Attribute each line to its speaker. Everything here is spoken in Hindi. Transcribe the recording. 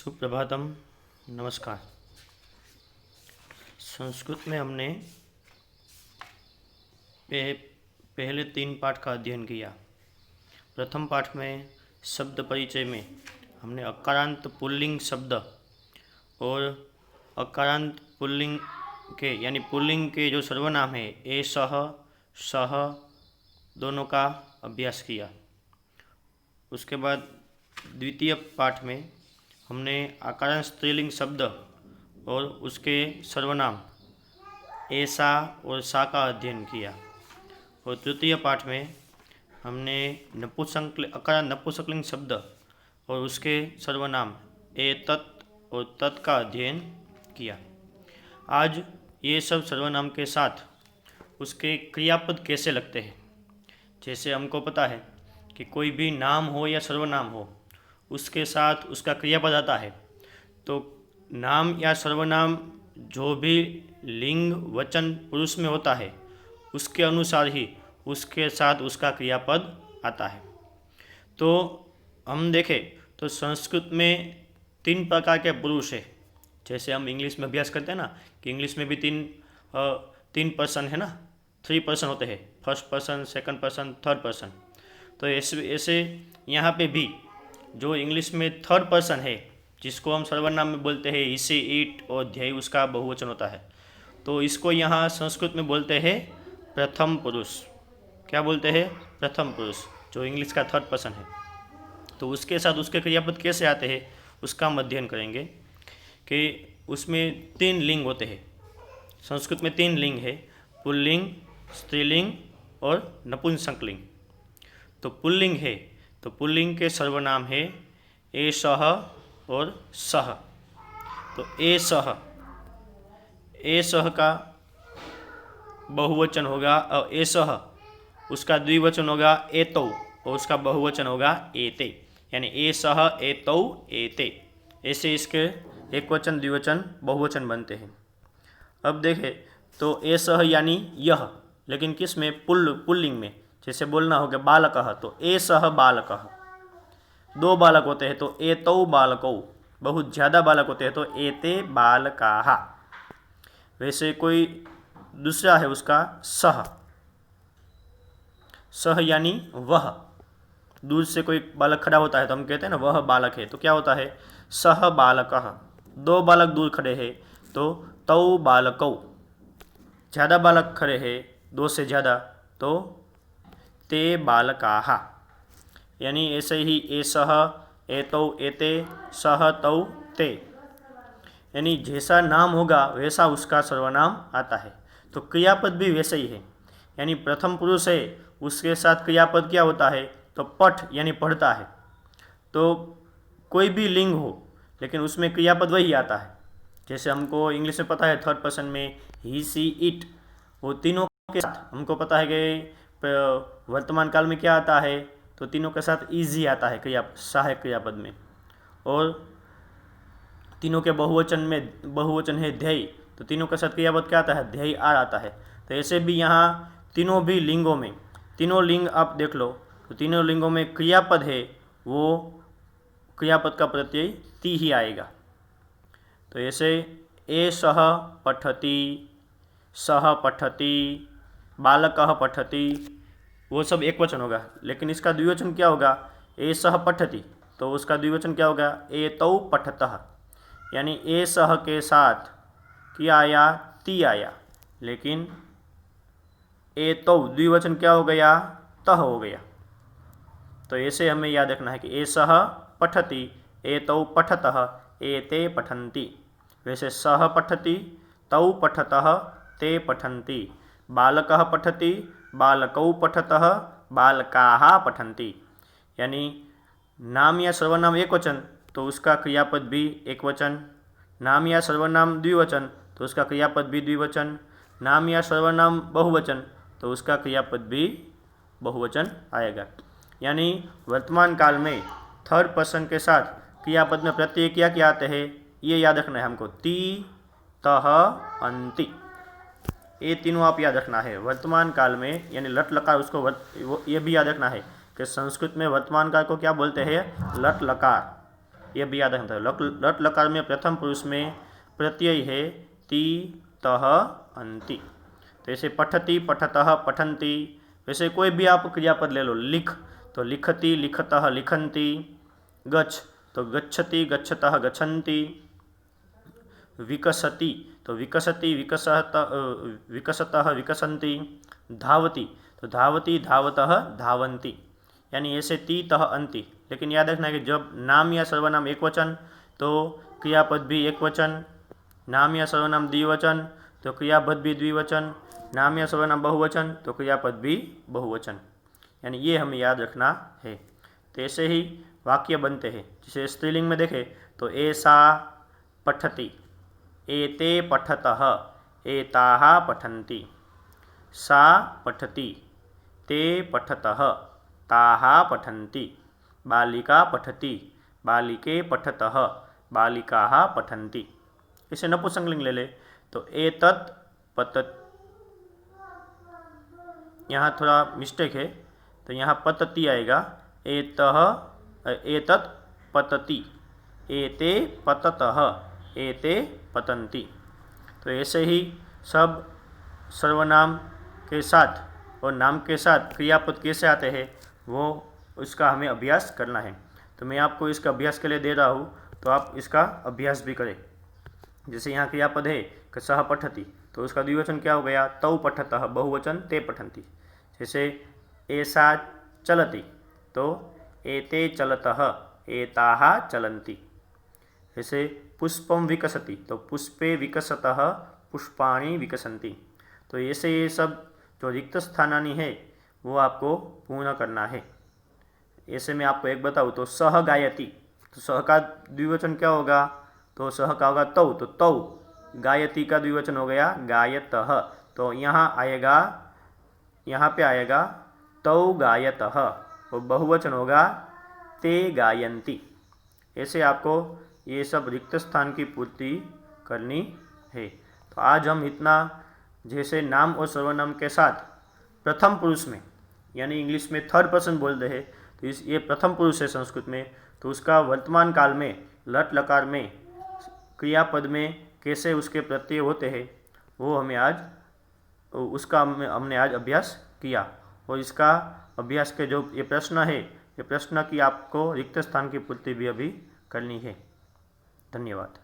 Speaker 1: सुप्रभातम। नमस्कार। संस्कृत में हमने पहले 3 पाठ का अध्ययन किया। प्रथम पाठ में शब्द परिचय में हमने अकारांत पुल्लिंग शब्द और अकारांत पुल्लिंग के यानी पुल्लिंग के जो सर्वनाम है ए सह दोनों का अभ्यास किया। उसके बाद द्वितीय पाठ में हमने आकारांत स्त्रीलिंग शब्द और उसके सर्वनाम ऐसा और सा का अध्ययन किया। और तृतीय पाठ में हमने अकारांत नपुंसकलिंग शब्द और उसके सर्वनाम ए तत् और तत् का अध्ययन किया। आज ये सब सर्वनाम के साथ उसके क्रियापद कैसे लगते हैं। जैसे हमको पता है कि कोई भी नाम हो या सर्वनाम हो उसके साथ उसका क्रियापद आता है, तो नाम या सर्वनाम जो भी लिंग वचन पुरुष में होता है उसके अनुसार ही उसके साथ उसका क्रियापद आता है। तो हम देखें तो संस्कृत में 3 प्रकार के पुरुष है। जैसे हम इंग्लिश में अभ्यास करते हैं ना कि इंग्लिश में भी तीन पर्सन है ना, 3 पर्सन होते हैं, first person, second person, third person. तो ऐसे यहाँ पे भी जो इंग्लिश में 3rd पर्सन है जिसको हम सर्वनाम में बोलते हैं इसे, इट और ध्येय, उसका बहुवचन होता है। तो इसको यहाँ संस्कृत में बोलते हैं प्रथम पुरुष। क्या बोलते हैं? प्रथम पुरुष, जो इंग्लिश का 3rd पर्सन है। तो उसके साथ उसके क्रियापद कैसे आते हैं उसका हम अध्ययन करेंगे कि उसमें 3 लिंग होते हैं। संस्कृत में 3 लिंग है, पुल्लिंग, स्त्रीलिंग और नपुंसकलिंग। तो पुल्लिंग है तो पुल्लिंग के सर्वनाम है ए सह और सह। तो ए सह का बहुवचन होगा और ए सह उसका द्विवचन होगा एतौ और उसका बहुवचन होगा एते, यानी ए सह एतौ एते। ऐसे इसके एक वचन, द्विवचन, बहुवचन बनते हैं। अब देखें तो ए सह यानी यह, लेकिन किस में? पुल्लिंग में। जैसे बोलना हो गया बालकः, तो ए सह बालकः। 2 बालक होते हैं तो एतौ बालकौ। बहुत ज़्यादा बालक होते हैं तो एते बालकाः। वैसे कोई दूसरा है उसका सह यानी वह। दूर से कोई बालक खड़ा होता है तो हम कहते हैं ना वह बालक है, तो क्या होता है? सह बालकः। 2 बालक दूर खड़े हैं तो तौ बालकौ। ज़्यादा बालक खड़े हैं, 2 से ज़्यादा, तो ते बालकाः। यानी ऐसे ही ए सह एतौ एते सह तौ ते, यानी जैसा नाम होगा वैसा उसका सर्वनाम आता है। तो क्रियापद भी वैसे ही है, यानी प्रथम पुरुष है उसके साथ क्रियापद क्या होता है? तो पठ यानी पढ़ता है। तो कोई भी लिंग हो लेकिन उसमें क्रियापद वही आता है। जैसे हमको इंग्लिश में पता है 3rd पर्सन में ही, सी, इट, वो तीनों के साथ हमको पता है कि वर्तमान काल में क्या आता है? तो तीनों के साथ ईजी आता है सहायक क्रियापद में। और तीनों के बहुवचन है ध्येय, तो तीनों के साथ क्रियापद क्या आता है? ध्येय आर आता है। तो ऐसे भी यहाँ तीनों भी लिंगों में, तीनों लिंग आप देख लो तो तीनों लिंगों में क्रियापद है, वो क्रियापद का प्रत्यय ती ही आएगा। तो ऐसे ए सह पठति, सह पठति, बालकः पठति, वो सब एक वचन होगा। लेकिन इसका द्विवचन क्या होगा? ए सह पठति, तो उसका द्विवचन क्या होगा? एतौ पठतः। यानी ए सह के साथ क्या आया? ती आया, लेकिन एतौ द्विवचन क्या हो गया? तह हो गया। तो ऐसे हमें याद रखना है कि ए सह पठति, एतौ पठतः, एते पठन्ति। वैसे सह पठति, तौ पठतः, ते पठन्ति। बालकः पठति, बालकौ पठतः, बालकाः पठन्ति। यानी नाम या सर्वनाम एक वचन तो उसका क्रियापद भी एक वचन, नाम या सर्वनाम द्विवचन तो उसका क्रियापद भी द्विवचन, नाम या सर्वनाम बहुवचन तो उसका क्रियापद भी बहुवचन आएगा। यानी वर्तमान काल में 3rd पर्सन के साथ क्रियापद में प्रत्यय क्या आते हैं ये याद रखना है हमको। ती, तह, अन्ति, ये तीनों आप याद रखना है वर्तमान काल में। यानी लट लकार उसको ये भी याद रखना है कि संस्कृत में वर्तमान काल को क्या बोलते हैं? लट लकार। ये भी याद रखना है। लट लकार में प्रथम पुरुष में प्रत्यय है ती तह अंति। तो ऐसे पठती पठतः पठन्ति, वैसे कोई भी आप क्रियापद ले लो। लिख तो लिखति लिखतः लिखन्ति, गच्छ तो गच्छति गच्छतः गच्छन्ति, विकसति तो विकसति विकसतः विकसन्ति, धावति तो धावति धावतः धावन्ति। यानी ऐसे ती तह अंति। लेकिन याद रखना है कि जब नाम या सर्वनाम एक वचन तो क्रियापद भी एक वचन, नाम या सर्वनाम द्विवचन तो क्रियापद भी द्विवचन, नाम या सर्वनाम बहुवचन तो क्रियापद भी बहुवचन। यानी ये हमें याद रखना है। तो ऐसे ही वाक्य बनते हैं। जैसे स्त्रीलिंग में देखें तो एसा पठति, एते पठतः, एताः पठन्ति, सा पठति, ते पठतः, ताः पठन्ति, बालिका पठति, बालिके पठतः, बालिकाः पठन्ति। इसे नपुंसकलिंग ले ले तो एतत् पतत्, यहाँ थोड़ा मिस्टेक है तो यहाँ पतति आएगा, एतत् पतति, एते पततः, एते पतन्ति। तो ऐसे ही सब सर्वनाम के साथ और नाम के साथ क्रियापद कैसे आते हैं वो उसका हमें अभ्यास करना है। तो मैं आपको इसका अभ्यास के लिए दे रहा हूँ, तो आप इसका अभ्यास भी करें। जैसे यहाँ क्रियापद है कि सह पठति, तो उसका द्विवचन क्या हो गया, तौ पठतः, बहुवचन ते पठन्ति। जैसे ऐसा चलति तो एते चलतः, एताः चलन्ति। जैसे पुष्पम विकसति तो पुष्पे विकसतः, पुष्पाणि विकसन्ति। तो ऐसे ये सब जो रिक्त स्थानानि है वो आपको पूर्ण करना है। ऐसे में आपको एक बताऊँ तो सह गायति, तो सह का द्विवचन क्या होगा, तो सह का होगा तौ, तो तौ। गायति का द्विवचन हो गया गायतः, तो यहाँ आएगा, यहाँ पे आएगा तौ गायतः, और बहुवचन होगा ते गायन्ति। ऐसे आपको ये सब रिक्त स्थान की पूर्ति करनी है। तो आज हम इतना, जैसे नाम और सर्वनाम के साथ प्रथम पुरुष में, यानी इंग्लिश में थर्ड पर्सन बोलते हैं, तो ये प्रथम पुरुष है संस्कृत में, तो उसका वर्तमान काल में लट लकार में क्रियापद में कैसे उसके प्रत्यय होते हैं वो हमें आज, उसका हमने आज अभ्यास किया। और इसका अभ्यास के जो ये प्रश्न है, ये प्रश्न की आपको रिक्त स्थान की पूर्ति भी अभी करनी है। धन्यवाद।